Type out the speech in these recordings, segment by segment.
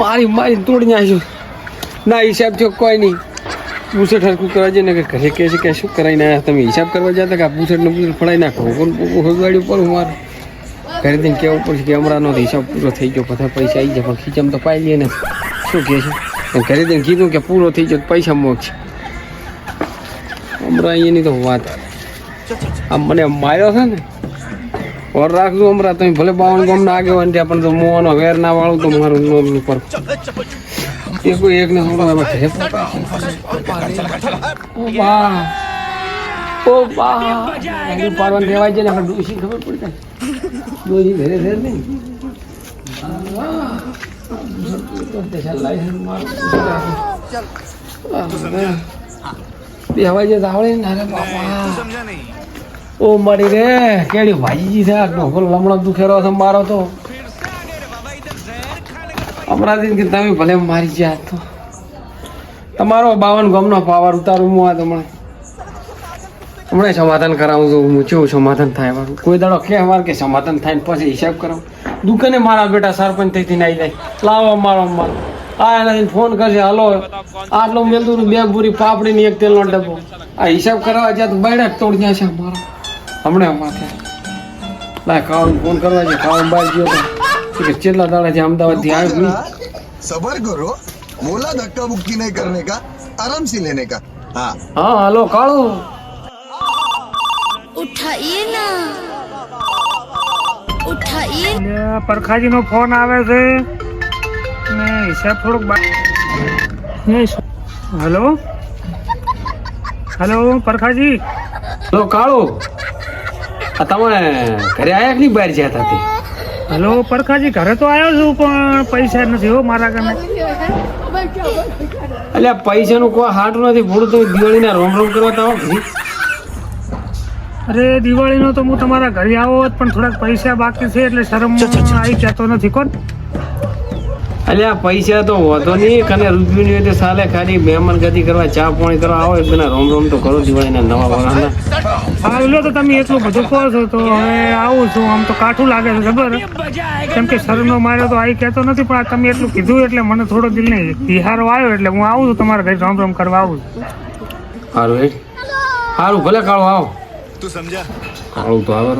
મારી તોડી નાખ્યું ના હિસાબ થયો કોઈ નહીં પૂછડ હરકું કરવા જઈને કે ઘરે કહે છે કે શું કરાવીને આવ્યા તમે હિસાબ કરવા જતા કે આ પૂછડને ફળાઈ નાખો હગાડ્યું પર મારું ઘરે જઈને કહેવું પડશે કે હમણાંનો હિસાબ પૂરો થઈ ગયો બધા પૈસા આવી જાય પણ ખીચામાં તો પાઈ લઈએ ને શું કહે છે ઘરે જઈને કીધું કે પૂરો થઈ ગયો પૈસા મોકશે હમણાં અહીંયાની તો વાત આમ મને માર્યો છે ને ઓર રાખજો હમણાં તમે ભલે 52 ગામના આગેવાન ત્યાં પણ તો મોવાનો વેર ના વાળું તો મારું નોમ પર એકને થોડો હવે ઘરે ઓ બા પારવાન રહેવાય છે ને આપણે ડોશી ખબર પડી જાય ડોશી ઘરે ઘરે નહીં બે હવાઈ જાય આવડે ને અરે બાપા ઓ મારી રે કેડી ભાજી છે લમણો દુખેરો છે મારો તો હમણાંથી કે તમે ભલે મારી જાય તો તમારો 52 ગામનો પાવર ઉતારું હું આ તમને હમણાં સમાધાન કરાવું છું હું કેવું સમાધાન થાય મારું કોઈ દાડો કે અમારે કે સમાધાન થાય ને પછી હિસાબ કરાવું દુકાને મારા બેટા સરપંચ થઈથી આવી જાય લાવો મારો આ એનાથી ફોન કરશે હાલો આટલો મેલતું બે પૂરી પાપડી ની એક તેલનો ડબ્બો આ હિસાબ કરાવવા જ્યાં તો બૈડા તોડી જાય છે મારો હમણાં માથે લાય ખાવાનું ફોન કરવા છે ખાવાનું બહાર ગયો તો કે ચેટલા દાડા છે અમદાવાદ થી આવ્યો નહીં સબર કરો મોલા ધક્કા મુક્કી નહીં કરને કા આરામ થી લેને કા હા હાલો કાળો ઉઠાઈએ ના ઉઠાઈએ પરખાજી નો ફોન આવે છે ને હિસાબ થોડોક હેલો હેલો પરખાજી લો કાળો આ તમે ઘરે આયા કે નહીં બહાર જતા તે હેલો પરખાજી ઘરે તો આવ્યો છું પણ પૈસા નથી હો મારા કને એટલે પૈસાનું કોઈ હાટું નથી ભૂલું તમે દિવાળીના રોમ રોમ કરવા તો આવો અરે દિવાળીનો તો હું તમારા ઘરે આવો પણ થોડાક પૈસા બાકી છે એટલે શરમ આવી જતો નથી કોણ એટલે આ પૈસા તો વધો નહીં કને રૂપિયું નહીં હોય તો સાલે ખાલી મહેમાન ગતિ કરવા ચા પાણી કરવા આવો એક બેના રોમ રોમ તો કરો દિવાળીના નવા વર્ષના હા લો તો તમે એટલું બધું કહો છો તો હવે આવું છું આમ તો કાઠું લાગે છે ખબર કેમ કે શરમનો માર્યો તો આવી કહેતો નથી પણ તમે એટલું કીધું એટલે મને થોડો દિલ નહીં તિહારો આવ્યો એટલે હું આવું છું તમારા ઘરે રોમ રોમ કરવા આવું છું સારું ભલે કાળું આવો તું સમજા કાળું તો આવે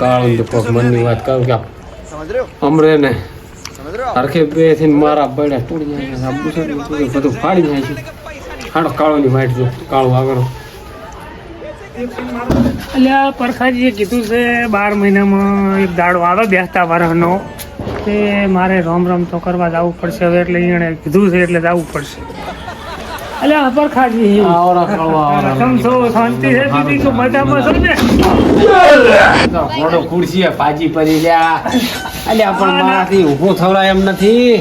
કાળું તો કોક મનની વાત કરું કે અમરે ને હરખે બે થઈને મારા બળ્યા તોડી જાય બધું ફાડી જાય છે હાડો કાળોની વાઈટ જો કાળું આગળ એટલે પરખાજીએ કીધું છે 12 મહિનામાં એક દાડો આવે બેસતા વરસનો તે મારે રોમ રોમ તો કરવા જવું પડશે હવે એટલે એણે કીધું છે એટલે જવું પડશે અલ્યા પરખાજી કેમ છો શાંતિ છે દીદી તો મજામાં છો ને મોટો ખુરશી ભાજી પડી લ્યા અલ્યા પણ મારાથી ઊભો થવડાય એમ નથી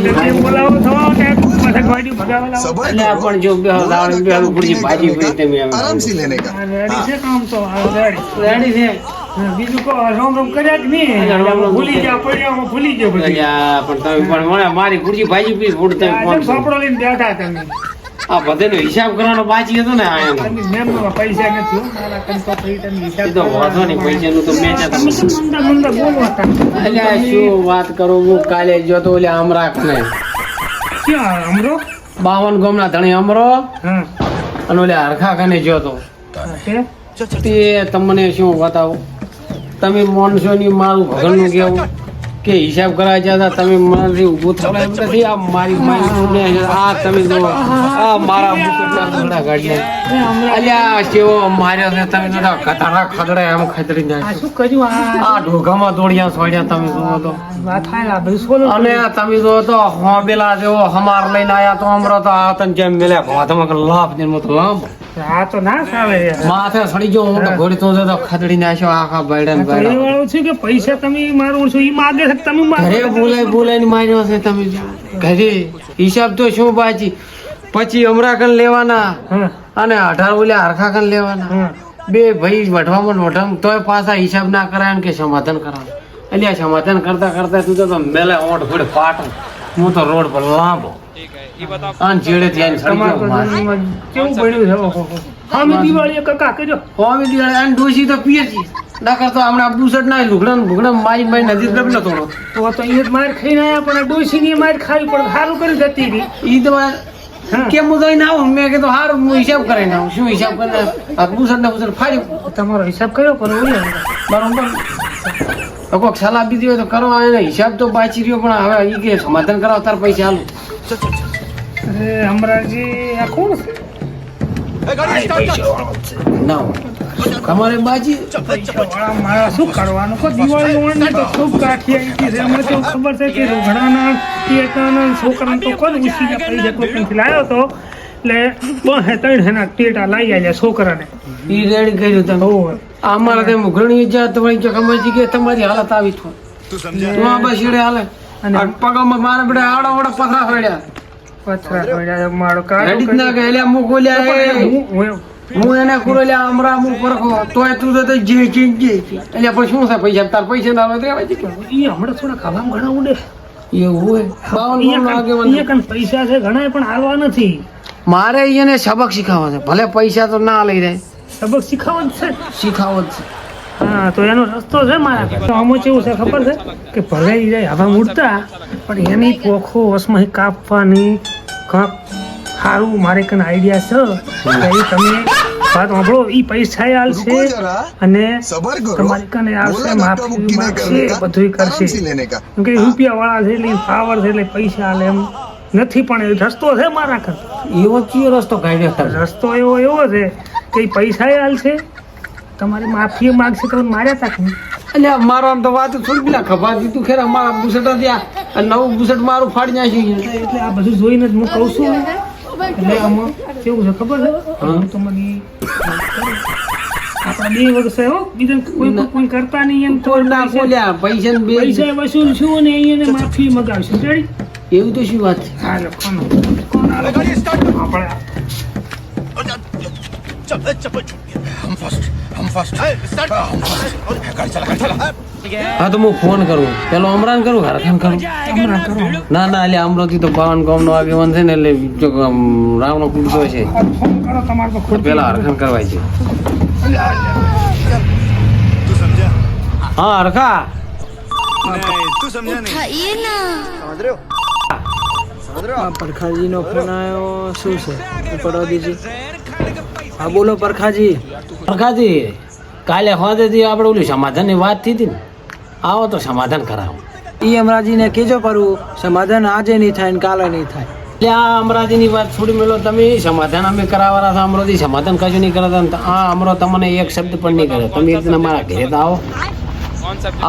તમે બોલાવો થવા કે ગાડી ભગાવવા સબર અલ્યા પણ જો ખુરશી ભાજી પડી તમે આરામ થી લેને કા રેડી છે કામ તો રેડી છે બીજું કો રોમ રોમ કર્યા કે નહીં ભૂલી ગયા પડ્યા ભૂલી ગયો બધું અલ્યા પણ તમે પણ મારી ખુરશી ભાજી પડી ફૂડ તમે ફોન સાંપડો લઈને બેઠા તમે આ બધાનો હિસાબ કરવાનો બાકી હતો ને આ એનો મેમમાં પૈસા નથી મારા કંઈ પૈસા તમે હિસાબ તો વાંધો નહીં પૈસાનું તો મેં મંદા બોલો હતા અલ્યા શું વાત કરું હું કાલે જો તો ઓલે અમરાખ ને ક્યાં અમરો 52 ગામના ધણી અમરો હા અને ઓલે હરખા ખાને જો તો તે તમને શું બતાવો તમે માનશો નહીં મારું ભગનનું કેવું કે હિસાબ કરાવી જતા તમે મારાથી ઊભું થવાય નથી આ મારી આ તમે જો આ મારા મુકટના ગાડી અલ્યા કેવો માર્યો છે તમે તો ખતરા ખદડે એમ ખતરી જાય શું કર્યું આ ઢોઘામાં દોડ્યા સોડ્યા તમે જુઓ તો અને તમે જુઓ તો હોબેલા જેવો હમાર લઈને આયા તો અમરો તો આ તને જેમ મેલે ભાતમાં લાભ ને મત લાભ આ તો ના સાવે માથે સડી ગયો હું તો ઘોડી તો ખતડી નાખ્યો આખા બૈડા વાળું છે કે પૈસા તમે મારું છો ઈ માગે છે તમે ઘરે બોલાય ને માર્યો છે તમે ઘરે હિસાબ તો શું બાજી પછી અમરાકન લેવાના અને 18 ઓલા હરખા કન લેવાના બે ભાઈ વઢવામાં તોય પાછા હિસાબ ના કરાય કે સમાધાન કરાવે એટલે સમાધાન કરતા કરતા તું તો મેલે ઓઠ ઘોડે પાટ હું તો રોડ પર લાંબો આન જેડે ત્યાં સડી કેવું પડ્યું છે હા મે દિવાળી કાકા કર્યો હોમી દિવાળી આન ડોસી તો પીએ છે ના કરતો હમણાં બુસટ ના લુગડા ભૂગડા મારી મારી નદી ડબલો તોડો તો અહીંયા માર ખાઈને આયા પણ ડોશીની માર ખાવી પણ સારું કરી જતી રહી. ઈ તો હા. કેમ હું જઈને આવું મેં કીધું હારું હું હિસાબ કરીને આવું શું હિસાબ કરીને આ બુસટ ને બુસટ ફાડ્યું તમારો હિસાબ કયો કરો બરોબર તો કોઈક સલાહ બીજી હોય તો કરવા એને હિસાબ તો બાચી રહ્યો પણ હવે ઈ કે સમાધાન કરાવો તાર પૈસા હાલું. અરે અમરાજી આ કોણ છે? ના તમારે બાજી પૈસાવાળા મારા શું કરવાનું કોઈ દિવાળી ઓળને તો ખૂબ કાઠી આવી ગઈ છે. અમને તો ખબર છે કે રોઘડાના ટેટાના છોકરાને તો કોણ ઉછીને પૈસા કોઈથી લાવ્યો હતો એટલે બહે ત્રણ હેના ટેટા લાવી આવ્યા છોકરાને. ઈ રેડી કર્યું તમે અમારે તેમ ઘણી જાત વળી કે ખબર કે તમારી હાલત આવી તો તું આ બસ ઈડે હાલે અને અને પગામાં મારા બેટા આડા ઓડા પથરા ફેડ્યા પથરા પડ્યા મારો રેડી જ ના કે એલ્યા મુ ગોલ્યા હું એને કુરોલ્યા અમરા મુ પરખો તોય તું તો જે એટલે પણ શું છે પૈસા તાર પૈસા ના આવે દેવા જ ઈ હમણાં થોડા ખાવામાં ઘણા ઉડે. એવું હોય 52 નો આગેવાન. અહીંયા કન પૈસા છે ઘણા પણ હાલવા નથી. મારે એને સબક શીખવવા છે ભલે પૈસા તો ના લઈ જાય સબક શીખવા જ છે. શીખાવો જ છે. હા તો એનો રસ્તો છે મારા તો આમાં કેવું છે ખબર છે કે ભલે ઈ જાય હવા મૂડતા પણ એની પોખો વસમાં કાપવાની કાંક સારું મારે કન આઈડિયા છે કે ઈ તમે વાત સાંભળો ઈ પૈસા આલશે रुको जरा અને सबर करो તમારી કને આવશે बोला धक्का માફી मुक्की नहीं માંગશે करने का બધું आराम કરશે से लेने का કેમ કે રૂપિયા વાળા છે એટલે પાવર છે એટલે પૈસા આલે એમ નથી પણ એ રસ્તો છે મારા કન એવો ચિયો રસ્તો કાઢ્યો તારે? રસ્તો એવો છે કે ઈ પૈસા આલશે તમારી માફી માંગશે તમે માર્યા તક નહીં. એટલે મારો આમ તો વાત થોડી પેલા ખભા દીધું ખેરા મારા બુસટ ત્યાં અને નવું બુસટ મારું ફાડી નાખ્યું એટલે આ બધું જોઈને જ હું કહું છું એટલે આમાં કેવું છે ખબર છે હું તમને આપણા બે વર્ષે હો બીજા કોઈ કરતા નહીં એમ તો ના બોલ્યા પૈસા ને બે પૈસા વસૂલ છું અને અહીંયા માફી મગાવશું રેડી એવું તો શું વાત છે? હાલો કોણ આપણે હા તો હું ફોન કરું પેલો અમરાન કરું હરખાન કરું હમણાં કરો ના ના એટલે અમરોથી તો બાવન ગામ નો આગેવાન છે ને એટલે જો રાવનો કુડસો છે ફોન કરો તમારે તો ખોટ પેલા હરખાન કરવાય છે. હા હરખા उठाइए ना પરખાજીનો ફોન આવ્યો શું છે પડવા દીજી. હા બોલો પરખાજી. હરખાજી કાલે હોદેથી આપણે ઓલું સમાધાનની વાત થઈ હતી ને આવો તો સમાધાન કરાવો. ઈ અમરાજીને કેજો કરું સમાધાન આજે નહીં થાય ને કાલે નહીં થાય. એટલે આ અમરાજીની વાત છોડી મેલો તમે સમાધાન અમે કરાવવાના હતા અમરોથી સમાધાન કશું નહીં કરતા ને આ અમરો તમને એક શબ્દ પણ નહીં કરે. તમે એક દિન અમારા ઘરે તો આવો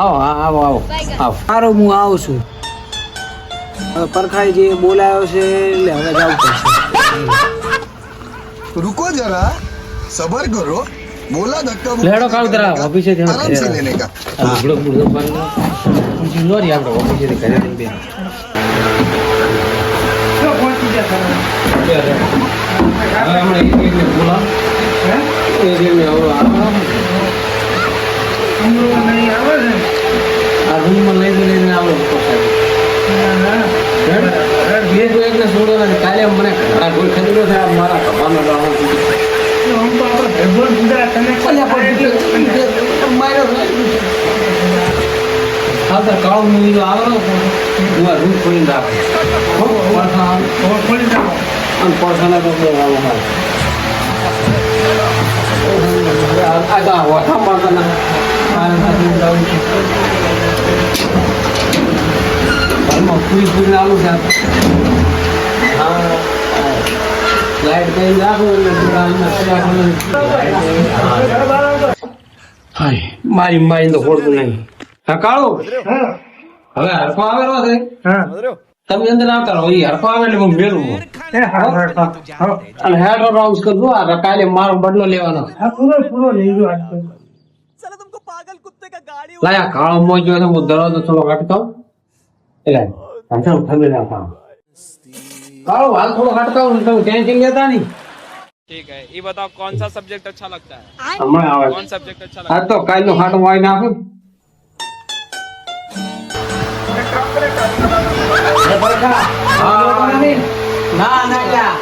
આવો હા આવો આવો આવો. સારું હું આવું છું. હવે પરખાજી બોલાયો છે એટલે હવે જવું પડશે. रुको जरा सबर करो बोला धक्का લેડો मुक्की કામ नहीं કરા करने का, ઓફિસે થી आराम से लेने का બુડો બુડો પાડી લોરી આપણે ઓફિસે થી ઘરે જઈને બેન જો પહોંચી જતા હવે હમણાં એકને બોલાવો એ જેને હવે અમરો નહીં આવે છે આ રૂમમાં લઈને આવો બે જો એકને છોડો નથી કાલે મને ઘણા કોઈ ખરીદો છે આ મારા કપાનો લાવો તો હું તો આપણે ભગવાન જુદા તને કાળો મૂવી આવે ને રૂમ ખોલીને રાખે ખોલી નાખો અને પડસાના તો બહુ આવો મારે આ તો વઠા મારતા ઘરમાં પૂરી પૂરીને આલું છે હા લાઈટ કઈ રાખો હાય મારી મારી તો ખોડતું નહીં. હા કાળો હા હવે હરખો આવેલો છે હા તમે અંદર આવતા રહો એ હરખો આવે એટલે હું મેળવું એ હા હા હા અને હેડ રાઉન્ડ કરજો આ કાલે મારો બદલો લેવાનો હા પૂરો લઈ ગયો આજ તો. લાયા કાળો મોજ જો હું દરવાજો થોડો કાઢતો એટલે હમણાં થમે નાખા કાળો હાલ થોડો કાઢતો તમે ટેન્શન લેતા નહીં ठीक है ये बताओ कौन सा सब्जेक्ट अच्छा लगता है હમણાં આવે कौन सब्जेक्ट अच्छा लगता આ તો કાલનો ખાટો વાઈ નાખું ના ના ક્યાં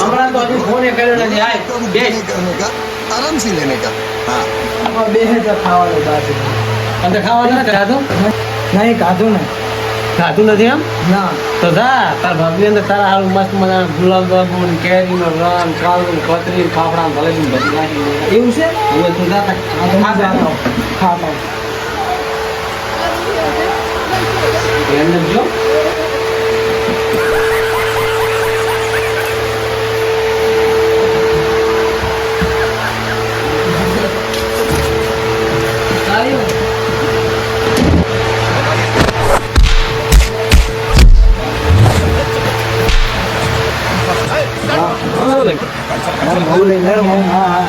હમણાં તો હજુ ફોન કર્યો નથી धक्का मुक्की नहीं करने का आराम से लेने का हाँ બે હે તો ખાવાનું બાકી અંદર ખાવાનું નથી ખાધું નહીં ખાધું ને ખાધું નથી એમ ના તો જા તાર ભાભી અંદર તારા હારું મસ્ત મજાના ગુલાબ જાંબુ કેરીનો રન કાળું કતરી ફાફડા ભરેલું બધું નાખી એવું છે હવે તું જા હા તો હું જાતો ખાતા એમને જો બહુ લઈને હા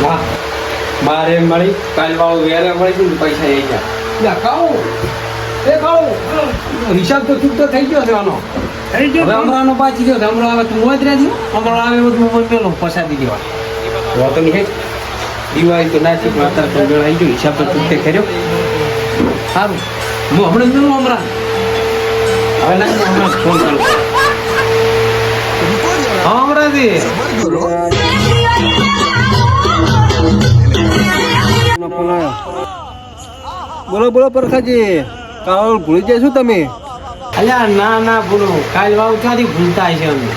વાહ મારે મળી કાલ વાળું વેરે મળી ગયું ને પૈસા આવી ગયા ખાવું હિસાબ તો ચૂકતો થઈ ગયો છે આનો થઈ ગયો હવે અમરાનો પાછી ગયો અમરો આવે તું મોજ રહેજો અમરો આવે બધું મોજ પેલો પસાદી દેવા તો નહીં દિવાળી તો નાચી પણ અત્યારે તો વેળ આવી ગયો હિસાબ તો ચૂકતે કર્યો સારું હું હમણાં જ મેળવું અમરા હવે નાખી હમણાં ફોન કરું હા અમરાજી सबर करो બોલો બોલો પરખાજી કાલ ભૂલી જાય શું તમે અલ્યા ના ના ભૂલો કાલ વાવ ક્યાંથી ભૂલતા છે અમને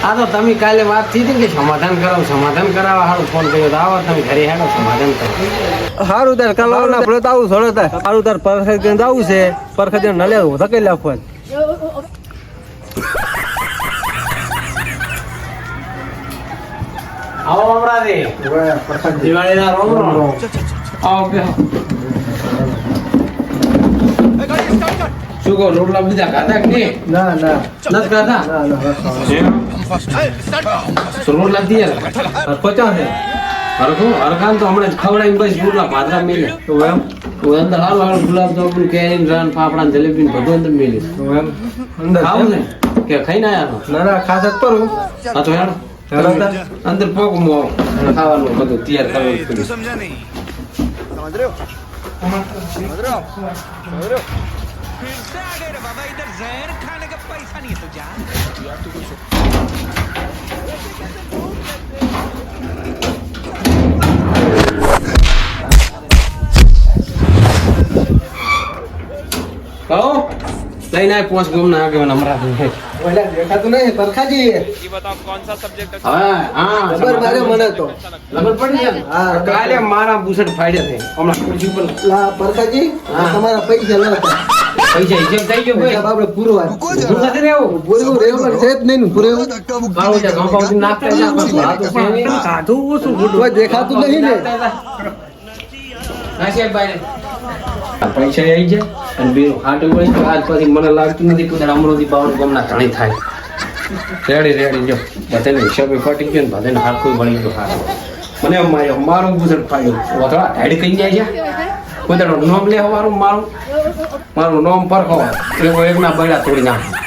આ તો તમે કાલે વાત થઈ હતી ને કે સમાધાન કરાવવા સારું ફોન કર્યો તો આવો તમે ઘરે હેડો સમાધાન કરો સારું તાર કાલ ના ભૂલે તો આવું છોડો તાર સારું તાર પરખાજી જવું છે પરખાજી ન લે ધકેલી નાખવા આવો અમરાજી દિવાળીના રોમ રોમ આવો બેહો શું કહો રોટલા બીજા ખાધા કે નહીં ના ના નથી ખાધા તો રોટલા દિયા 50 છે હરખાન તો હમણાં જ ખવડાવીને બસ રોટલા ભાદરા મેલે તો એમ અંદર હારું હારું ગુલાબ જાંબુ કેરી રન ફાફડા જલેબી બધું અંદર મેલે તો એમ અંદર ખાવું ને કે ખાઈને આયા ના ના ખાસ જ કરું હા તો હેડો હેડો તાર. અંદર પોક ખાવાનું બધું તૈયાર કરવું પડ્યું समझा नहीं समझ रहे हो समझ रहे हो કહો લઈને આય પોસ ગમ ના આગળ હમણાં ઓલા દેખાતું નહીં પરખાજી ये बताओ कौन सा सब्जेक्ट अच्छा હવે હા ખબર માર્યો મને તો ખબર પડી છે હા, કાલે મારા બુસટ ફાડ્યા છે હમણાં ખુરશી પર લા પરખાજી હા. તમારા પૈસા ન હતા પૈસા હિસાબ થઈ ગયો ભાઈ આપણે પૂરો વાત रुको હું जरा નથી રહેવું પૂરું રેવર છે જ નહીં ને પૂરો बोला धक्का मुक्की કાળો नहीं છે करने કંપાઉન્ડ का નાખતા જા आराम से આ તો लेने છે का। નહીં. ખાધું ઓછું કોઈ દેખાતું નહીં ને નાસિયા ભાઈ પૈસા આવી જાય અને બે હાટું વળી તો આજ પછી મને લાગતું નથી કે અમરોથી બાવન ગામના ઘણી થાય રેડી જો બધાને હિસાબે ફટી ગયો ને બધાને હાથું વળી ગયો હાથ મને એમ માર્યો મારું ગુજર ફાડ્યું વથડા હેડ કઈ જાય છે કોઈ દાડો નોમ લે મારું નામ પરખો એટલે એકના બૈડા તોડી નાખે